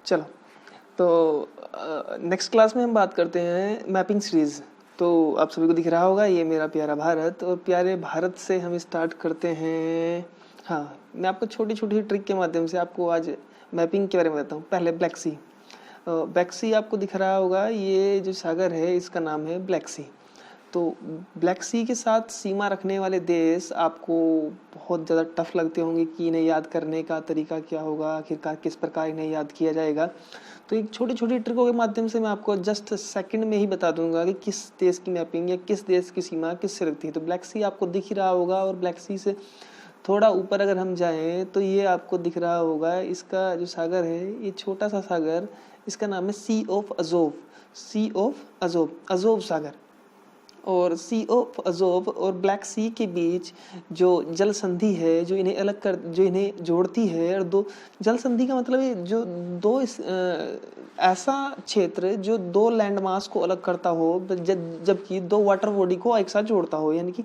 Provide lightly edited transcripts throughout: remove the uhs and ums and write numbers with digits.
चलो, तो next class में हम बात करते हैं मैपिंग सीरीज। तो आप सभी को दिख रहा होगा ये मेरा प्यारा भारत, और प्यारे भारत से हम स्टार्ट करते हैं। हाँ, मैं आपको छोटी छोटी ट्रिक के माध्यम से आपको आज मैपिंग के बारे में बताता हूँ। पहले ब्लैक सी। ब्लैक सी आपको दिख रहा होगा, ये जो सागर है इसका नाम है ब्लैक सी। तो ब्लैक सी के साथ सीमा रखने वाले देश आपको बहुत ज़्यादा टफ लगते होंगे कि इन्हें याद करने का तरीका क्या होगा, आखिरकार किस प्रकार इन्हें याद किया जाएगा। तो एक छोटी छोटी ट्रिकों के माध्यम से मैं आपको जस्ट सेकंड में ही बता दूंगा कि किस देश की मैपिंग या किस देश की सीमा किससे लगती है। तो ब्लैक सी आपको दिख ही रहा होगा, और ब्लैक सी से थोड़ा ऊपर अगर हम जाएं तो ये आपको दिख रहा होगा, इसका जो सागर है ये छोटा सा सागर, इसका नाम है Sea of Azov. Sea of Azov, Azov सागर। और सी ऑफ अजोव और ब्लैक सी के बीच जो जल संधि है, जो इन्हें अलग कर, जो इन्हें जोड़ती है, और दो जल संधि का मतलब है जो दो ऐसा क्षेत्र जो दो लैंडमास को अलग करता हो, जबकि दो वाटर बॉडी को एक साथ जोड़ता हो, यानी कि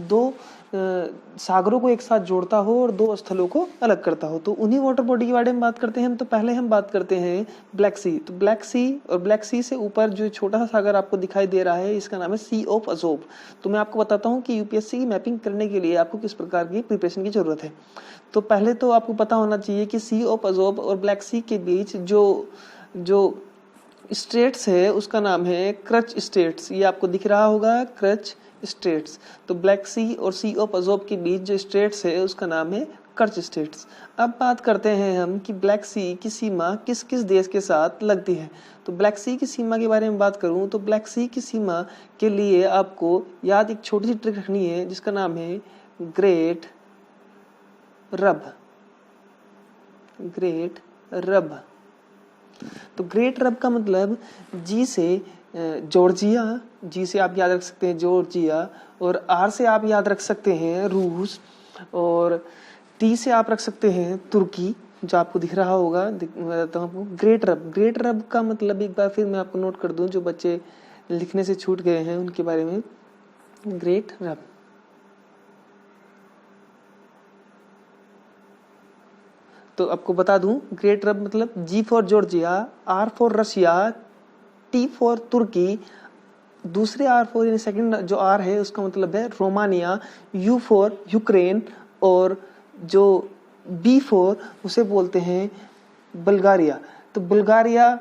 दो सागरों को एक साथ जोड़ता हो और दो स्थलों को अलग करता हो। तो उन्हीं वाटर बॉडी के बारे में बात करते हैं हम। तो पहले हम बात करते हैं ब्लैक सी। तो ब्लैक सी और ब्लैक सी से ऊपर जो छोटा सा सागर आपको दिखाई दे रहा है, इसका नाम है सी ऑफ अजोव। तो मैं आपको बताता हूँ कि यूपीएससी की मैपिंग करने के लिए आपको किस प्रकार की प्रिपरेशन की जरूरत है। तो पहले तो आपको पता होना चाहिए कि सी ऑफ अजोव और ब्लैक सी के बीच जो स्टेट्स है उसका नाम है क्रच स्टेट्स। ये आपको दिख रहा होगा, क्रच स्टेट्स। तो ब्लैक सी और सी ऑफ अजोव के बीच जो स्टेट्स है उसका नाम है कर्च स्टेट्स। अब बात करते हैं हम कि ब्लैक सी की सीमा किस किस देश के साथ लगती है। तो ब्लैक सी की सीमा के बारे में बात करूं तो ब्लैक सी की सीमा के लिए आपको याद एक छोटी सी ट्रिक रखनी है, जिसका नाम है ग्रेट रब। ग्रेट रब। तो ग्रेट रब का मतलब जी से जॉर्जिया, जी से आप याद रख सकते हैं जॉर्जिया, और आर से आप याद रख सकते हैं रूस, और टी से आप रख सकते हैं तुर्की, जो आपको दिख रहा होगा। मैं बताता हूँ आपको ग्रेट रब। ग्रेट रब का मतलब एक बार फिर मैं आपको नोट कर दूं, जो बच्चे लिखने से छूट गए हैं उनके बारे में। ग्रेट रब, तो आपको बता दूं ग्रेट रब मतलब G for Georgia, R for Russia, T for Turkey, दूसरे आर फॉर यानी सेकंड जो आर है उसका मतलब है रोमानिया, यू फॉर यूक्रेन, और जो बी फॉर उसे बोलते हैं बुल्गारिया। तो बुल्गारिया,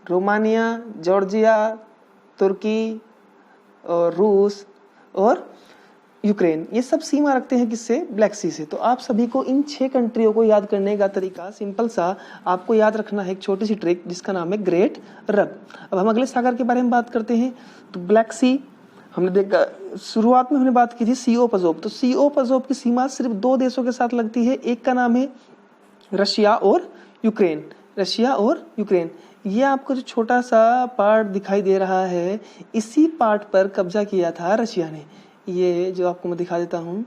रोमानिया, जॉर्जिया, तुर्की और रूस और यूक्रेन, ये सब सीमा रखते हैं किससे? ब्लैक सी से। तो आप सभी को इन 6 कंट्रियों को याद करने का तरीका सिंपल सा आपको याद रखना है, एक छोटी सी ट्रिक जिसका नाम है ग्रेट रब। अब हम अगले सागर के बारे में बात करते हैं। तो ब्लैक सी हमने देखा, शुरुआत में हमने बात की थी सी ऑफ अजोव। तो सी ऑफ अजोव की सीमा सिर्फ 2 देशों के साथ लगती है, एक का नाम है रशिया और यूक्रेन। रशिया और यूक्रेन, ये आपको जो छोटा सा पार्ट दिखाई दे रहा है, इसी पार्ट पर कब्जा किया था रशिया ने। ये जो आपको मैं दिखा देता हूँ,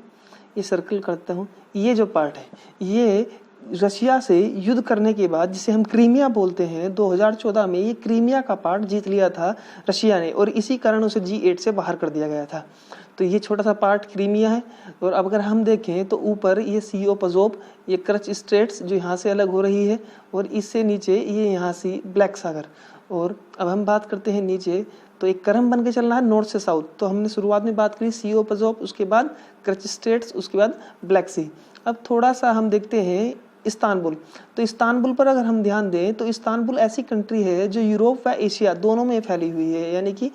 ये सर्कल करता हूँ, ये जो पार्ट है ये रशिया से युद्ध करने के बाद, जिसे हम क्रीमिया बोलते हैं, 2014 में ये क्रीमिया का पार्ट जीत लिया था रशिया ने, और इसी कारण उसे G8 से बाहर कर दिया गया था। तो ये छोटा सा पार्ट क्रीमिया है। और अब अगर हम देखें तो ऊपर ये सी ऑफ अजोव, ये क्रच स्टेट्स जो यहाँ से अलग हो रही है, और इससे नीचे ये यहाँ से ब्लैक सागर। और अब हम बात करते हैं नीचे, तो एक क्रम बन के चलना है नॉर्थ से साउथ। तो हमने शुरुआत में बात करी सी ऑफ अजोव, उसके बाद क्रच स्टेट्स, उसके बाद ब्लैक सी। अब थोड़ा सा हम देखते हैं इस्तांबुल। तो इस्तांबुल पर अगर हम ध्यान दें तो इस्तांबुल ऐसी कंट्री है जो यूरोप व एशिया दोनों में फैली हुई है, यानी कि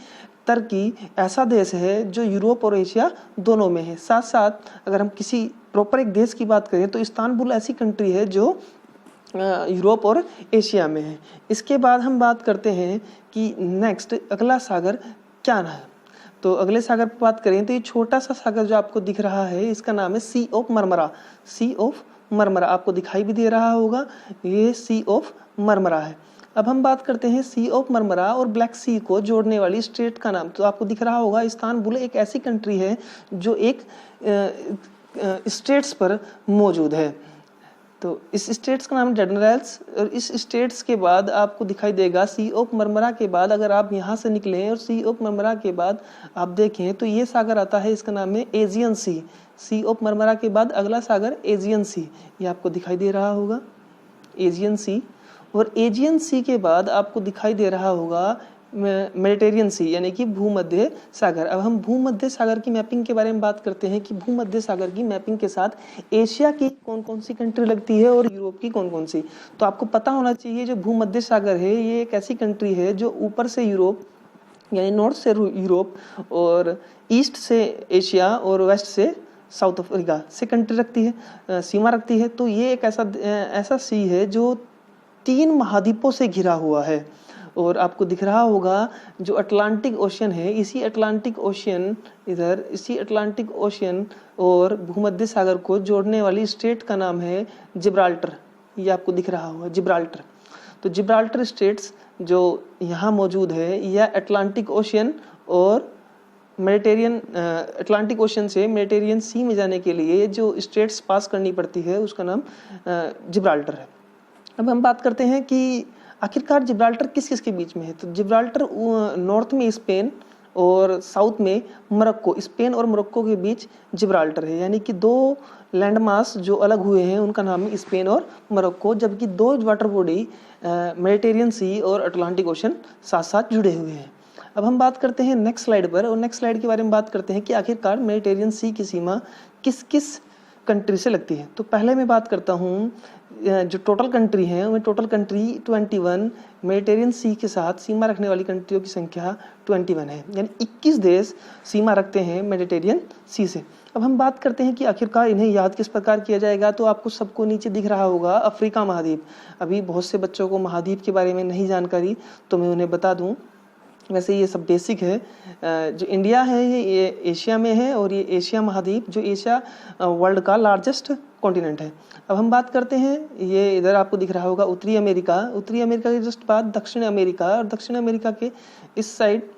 तुर्की ऐसा देश है जो यूरोप और एशिया दोनों में है। साथ साथ अगर हम किसी प्रॉपर एक देश की बात करें तो इस्तांबुल ऐसी कंट्री है जो यूरोप और एशिया में है। इसके बाद हम बात करते हैं कि नेक्स्ट अगला सागर क्या ना है। तो अगले सागर पर बात करें तो ये छोटा सा सागर जो आपको दिख रहा है, इसका नाम है Sea of Marmara. Sea of Marmara आपको दिखाई भी दे रहा होगा, ये सी ऑफ मरमरा है। अब हम बात करते हैं सी ऑफ मरमरा और ब्लैक सी को जोड़ने वाली स्टेट का नाम। तो आपको दिख रहा होगा इस्तांबुल एक ऐसी कंट्री है जो एक स्टेट्स पर मौजूद है। तो इस स्टेट्स का नाम जनरल्स, और इस स्टेट्स के बाद आपको दिखाई देगा सी ऑफ मरमरा के बाद अगर आप यहाँ से निकलें और सी ऑफ मरमरा के बाद आप देखें तो ये सागर आता है, इसका नाम है Aegean Sea. Sea of Marmara के बाद अगला सागर एजियन सी, ये आपको दिखाई दे रहा होगा एजियन सी। और एजियन सी के बाद आपको दिखाई दे रहा होगा मेडिटेरियन सी, यानी कि भूमध्य सागर। अब हम भूमध्य सागर की मैपिंग के बारे में बात करते हैं कि भूमध्य सागर की मैपिंग के साथ एशिया की कौन कौन सी कंट्री लगती है और यूरोप की कौन कौन सी। तो आपको पता होना चाहिए जो भूमध्य सागर है ये एक ऐसी कंट्री है जो ऊपर से यूरोप यानी नॉर्थ से यूरोप और ईस्ट से एशिया और वेस्ट से साउथ अफ्रीका से कंट्री रखती है, सीमा रखती है। तो ये एक ऐसा सी है जो 3 महाद्वीपों से घिरा हुआ है। और आपको दिख रहा होगा जो अटलांटिक ओशियन है, इसी अटलांटिक ओशियन और भूमध्य सागर को जोड़ने वाली स्टेट का नाम है जिब्राल्टर। ये आपको दिख रहा होगा जिब्राल्टर। तो जिब्राल्टर स्टेट्स जो यहाँ मौजूद है यह अटलांटिक ओशियन और अटलांटिक ओशियन से मेडिटेरियन सी में जाने के लिए जो स्टेट्स पास करनी पड़ती है उसका नाम जिब्राल्टर है। अब हम बात करते हैं कि आखिरकार जिब्राल्टर किस किस के बीच में है। तो जिब्राल्टर नॉर्थ में स्पेन और साउथ में मोरक्को, स्पेन और मोरक्को के बीच जिब्राल्टर है, यानी कि 2 लैंड मास जो अलग हुए हैं उनका नाम है स्पेन और मोरक्को, जबकि 2 वाटर बॉडी मेडिटेरियन सी और अटलांटिक ओशन साथ साथ जुड़े हुए हैं। अब हम बात करते हैं नेक्स्ट स्लाइड पर, और नेक्स्ट स्लाइड के बारे में बात करते हैं कि आखिरकार मेडिटेरियन सी की सीमा किस किस कंट्री से लगती है। तो पहले मैं बात करता हूँ जो टोटल कंट्री है उनमें टोटल कंट्री 21, मेडिटेरियन सी के साथ सीमा रखने वाली कंट्रियों की संख्या 21 है, यानी 21 देश सीमा रखते हैं मेडिटेरियन सी से। अब हम बात करते हैं कि आखिरकार इन्हें याद किस प्रकार किया जाएगा। तो आपको सबको नीचे दिख रहा होगा अफ्रीका महाद्वीप। अभी बहुत से बच्चों को महाद्वीप के बारे में नहीं जानकारी, तो मैं उन्हें बता दूँ। वैसे ये सब बेसिक है। जो इंडिया है ये एशिया में है और ये एशिया महाद्वीप जो एशिया वर्ल्ड का लार्जेस्ट कॉन्टिनेंट है। अब हम बात करते हैं, ये इधर आपको दिख रहा होगा उत्तरी अमेरिका के जस्ट बाद दक्षिण अमेरिका, और दक्षिण अमेरिका के इस साइड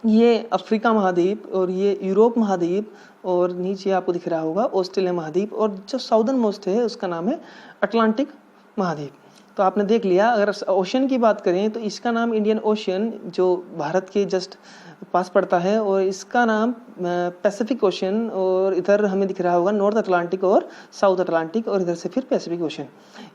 ये अफ्रीका महाद्वीप और ये यूरोप महाद्वीप, और नीचे आपको दिख रहा होगा ऑस्ट्रेलिया महाद्वीप, और जो साउदर्न मोस्ट है उसका नाम है अटलांटिक महाद्वीप। तो आपने देख लिया। अगर ओशन की बात करें तो इसका नाम इंडियन ओशन जो भारत के जस्ट पास पड़ता है, और इसका नाम पैसिफिक ओशन, और इधर हमें दिख रहा होगा नॉर्थ अटलांटिक और साउथ अटलांटिक, और इधर से फिर पैसिफिक ओशन।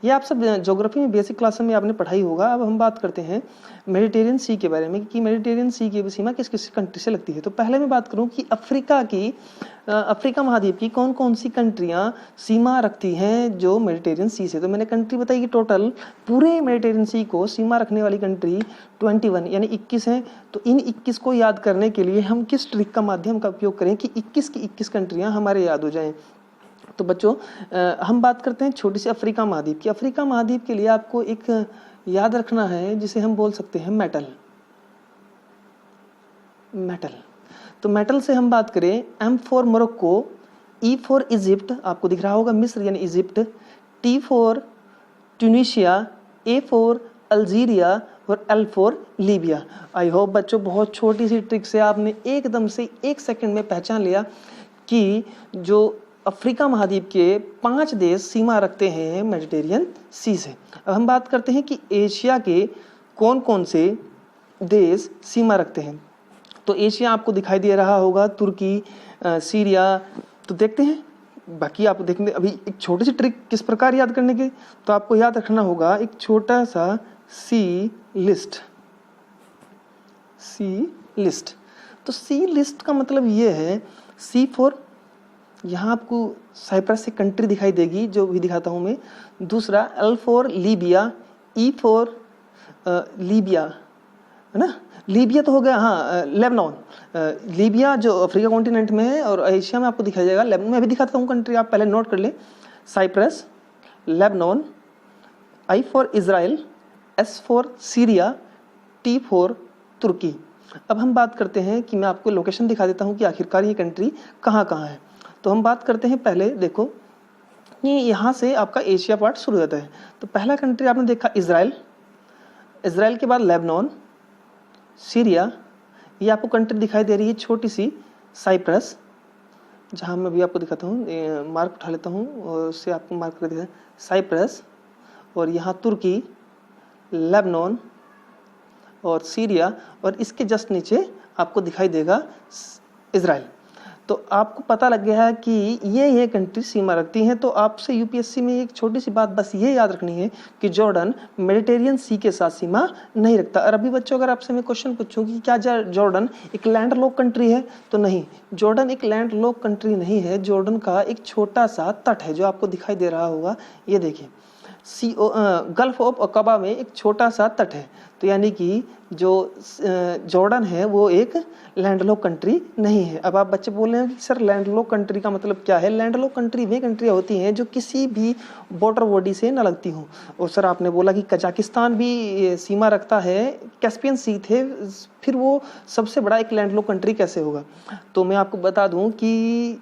ये आप सब ज्योग्राफी में बेसिक क्लास में आपने पढ़ाई होगा। अब हम बात करते हैं मेडिटेरियन सी के बारे में कि मेडिटेरियन सी की सीमा किस किस कंट्री से लगती है। तो पहले मैं बात करूं कि अफ्रीका महाद्वीप की कौन कौन सी कंट्रियां सीमा रखती हैं जो मेडिटेरियन सी से। तो मैंने कंट्री बताई कि टोटल पूरे मेडिटेरियन सी को सीमा रखने वाली कंट्री 21 यानी 21 हैं। तो इन 21 को याद करने के लिए हम किस ट्रिक का माध्यम का उपयोग करें कि 21 की 21 कंट्रियां हमारे याद हो जाएं। तो बच्चों हम बात करते हैं छोटी सी अफ्रीका महाद्वीप की। अफ्रीका महाद्वीप के लिए आपको एक याद रखना है जिसे हम बोल सकते हैं मेटल। तो मेटल से हम बात करें, M for Morocco, E for Egypt, आपको दिख रहा होगा मिस्र यानी Egypt, T for Tunisia, A for Algeria और L for Libya. I hope बच्चों बहुत छोटी सी ट्रिक से आपने एकदम से 1 सेकंड में पहचान लिया कि जो अफ्रीका महाद्वीप के 5 देश सीमा रखते हैं मेडिटेरियन सी से। अब हम बात करते हैं कि एशिया के कौन कौन से देश सीमा रखते हैं। तो एशिया आपको दिखाई दे रहा होगा तुर्की, सीरिया। तो देखते हैं, बाकी आप देखने अभी एक छोटी सी ट्रिक किस प्रकार याद करने की। तो आपको याद रखना होगा एक छोटा सा सी लिस्ट। तो सी लिस्ट का मतलब ये है, सी फॉर, यहाँ आपको साइप्रस से कंट्री दिखाई देगी जो भी दिखाता हूँ मैं। दूसरा L for Libya, E for Libya, है ना। लीबिया तो हो गया, हाँ लेबनान। लीबिया जो अफ्रीका कॉन्टिनेंट में है, और एशिया में आपको दिखाई जाएगा लेबनान। मैं भी दिखाता हूँ कंट्री, आप पहले नोट कर ले। Cyprus, Lebanon, I for Israel, S for Syria, T for Turkey. अब हम बात करते हैं कि मैं आपको लोकेशन दिखा देता हूँ कि आखिरकार ये कंट्री कहाँ कहाँ है। तो हम बात करते हैं, पहले देखो ये यहाँ से आपका एशिया पार्ट शुरू होता है। तो पहला कंट्री आपने देखा इजराइल, के बाद लेबनान, सीरिया, ये आपको कंट्री दिखाई दे रही है छोटी सी साइप्रस, जहाँ मैं भी आपको दिखाता हूँ, मार्क उठा लेता हूँ और उससे आपको मार्क कर दिया साइप्रस, और यहाँ तुर्की, लेबनान और सीरिया, और इसके जस्ट नीचे आपको दिखाई देगा इजराइल। तो आपको पता लग गया है कि ये कंट्री सीमा रखती हैं। तो आपसे यूपीएससी में एक छोटी सी बात बस ये याद रखनी है कि जॉर्डन मेडिटेरियन सी के साथ सीमा नहीं रखता। और अभी बच्चों अगर आपसे मैं क्वेश्चन पूछूं कि क्या जॉर्डन एक लैंड लॉक कंट्री है, तो नहीं, जॉर्डन एक लैंड लॉक कंट्री नहीं है। जॉर्डन का एक छोटा सा तट है जो आपको दिखाई दे रहा होगा, ये देखिए गल्फ ऑफ अकाबा में एक छोटा सा तट है। तो यानी कि जो जॉर्डन है वो एक लैंडलॉक कंट्री नहीं है। अब आप बच्चे बोल रहे हैं कि सर लैंडलॉक कंट्री का मतलब क्या है? लैंडलॉक कंट्री वे कंट्रियाँ होती हैं जो किसी भी बॉर्डर बॉडी से न लगती हों। और सर आपने बोला कि कजाकिस्तान भी सीमा रखता है, कैस्पियन सी थे, फिर वो सबसे बड़ा एक लैंडलॉक कंट्री कैसे होगा? तो मैं आपको बता दूं कि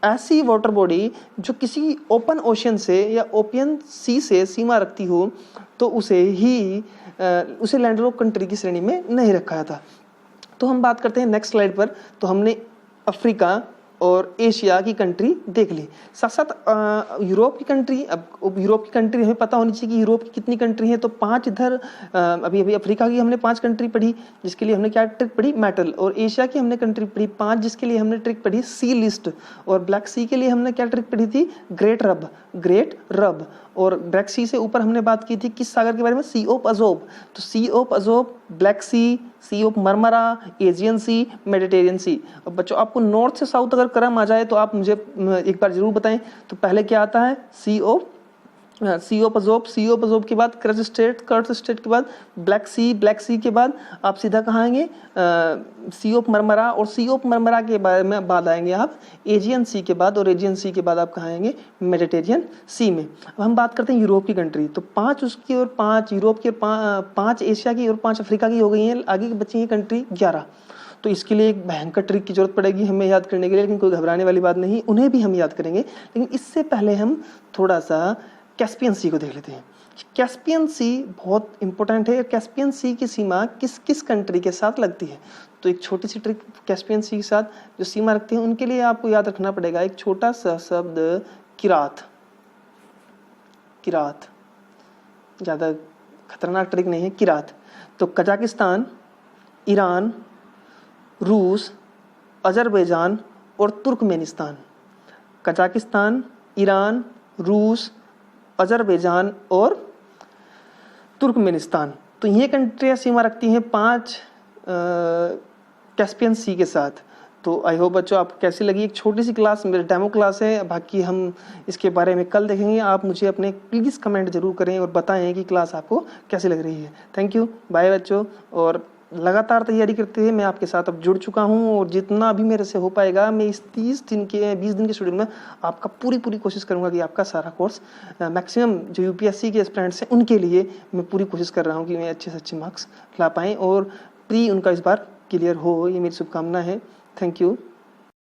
ऐसी वाटर बॉडी जो किसी ओपन ओशन से या ओपियन सी से सीमा रखती हो तो उसे लैंडलॉक कंट्री की श्रेणी में नहीं रखा जाता। तो हम बात करते हैं नेक्स्ट स्लाइड पर। तो हमने अफ्रीका और एशिया की कंट्री देख ली, साथ साथ यूरोप की कंट्री। अब यूरोप की कंट्री हमें पता होनी चाहिए कि यूरोप की कितनी कंट्री है। तो 5 इधर अभी अफ्रीका की हमने 5 कंट्री पढ़ी जिसके लिए हमने क्या ट्रिक पढ़ी? मेटल। और एशिया की हमने कंट्री पढ़ी 5 जिसके लिए हमने ट्रिक पढ़ी सी लिस्ट। और ब्लैक सी के लिए हमने क्या ट्रिक पढ़ी थी? ग्रेट रब। और ब्लैक सी से ऊपर हमने बात की थी किस सागर के बारे में? Sea of Azov. तो Sea of Azov, Black Sea of Marmara, Aegean Sea, Mediterranean Sea. अब बच्चों आपको नॉर्थ से साउथ अगर क्रम आ जाए तो आप मुझे एक बार जरूर बताएं। तो पहले क्या आता है? सी ऑफ अजोब के बाद कर्ज स्टेट के बाद ब्लैक सी के बाद आप सीधा कहाँ आएंगे? सी ऑफ मरमरा। और सी ऑफ मरमरा के बारे में बाद आएंगे आप एजियन सी के बाद। और एजियन सी के बाद आप कहाँ आएंगे? मेडिटेरियन सी में। अब हम बात करते हैं यूरोप की कंट्री। तो 5 उसकी और 5 यूरोप की, 5 एशिया की और 5 अफ्रीका की हो गई हैं। आगे की बची है कंट्री 11। तो इसके लिए एक भयंकर ट्रिक की जरूरत पड़ेगी हमें याद करने के लिए, लेकिन कोई घबराने वाली बात नहीं, उन्हें भी हम याद करेंगे। लेकिन इससे पहले हम थोड़ा सा कैस्पियन सी को देख लेते हैं। कैस्पियन सी बहुत इंपॉर्टेंट है। कैस्पियन सी की सीमा किस किस कंट्री के साथ लगती है? तो एक छोटी सी ट्रिक, कैस्पियन सी के साथ जो सीमा रखती है उनके लिए आपको याद रखना पड़ेगा एक छोटा सा शब्द, किरात। ज़्यादा खतरनाक ट्रिक नहीं है, किरात। तो कजाकिस्तान, ईरान, रूस, अजरबैजान और तुर्कमेनिस्तान। कजाकिस्तान, ईरान, रूस, अजरबैजान और तुर्कमेनिस्तान। तो ये कंट्रियाँ सीमा रखती हैं 5 कैस्पियन सी के साथ। तो आई होप बच्चों आपको कैसी लगी। एक छोटी सी क्लास, मेरी डेमो क्लास है, बाकी हम इसके बारे में कल देखेंगे। आप मुझे अपने प्लीज़ कमेंट जरूर करें और बताएं कि क्लास आपको कैसी लग रही है। थैंक यू, बाय बच्चों। और लगातार तैयारी करते हुए मैं आपके साथ अब जुड़ चुका हूं और जितना भी मेरे से हो पाएगा मैं इस 20 दिन के शेड्यूल में आपका पूरी कोशिश करूंगा कि आपका सारा कोर्स मैक्सिमम जो यूपीएससी के एस्पिरेंट्स हैं उनके लिए मैं पूरी कोशिश कर रहा हूं कि मैं अच्छे से अच्छे मार्क्स ला पाएँ और प्री उनका इस बार क्लियर हो, ये मेरी शुभकामना है। Thank you.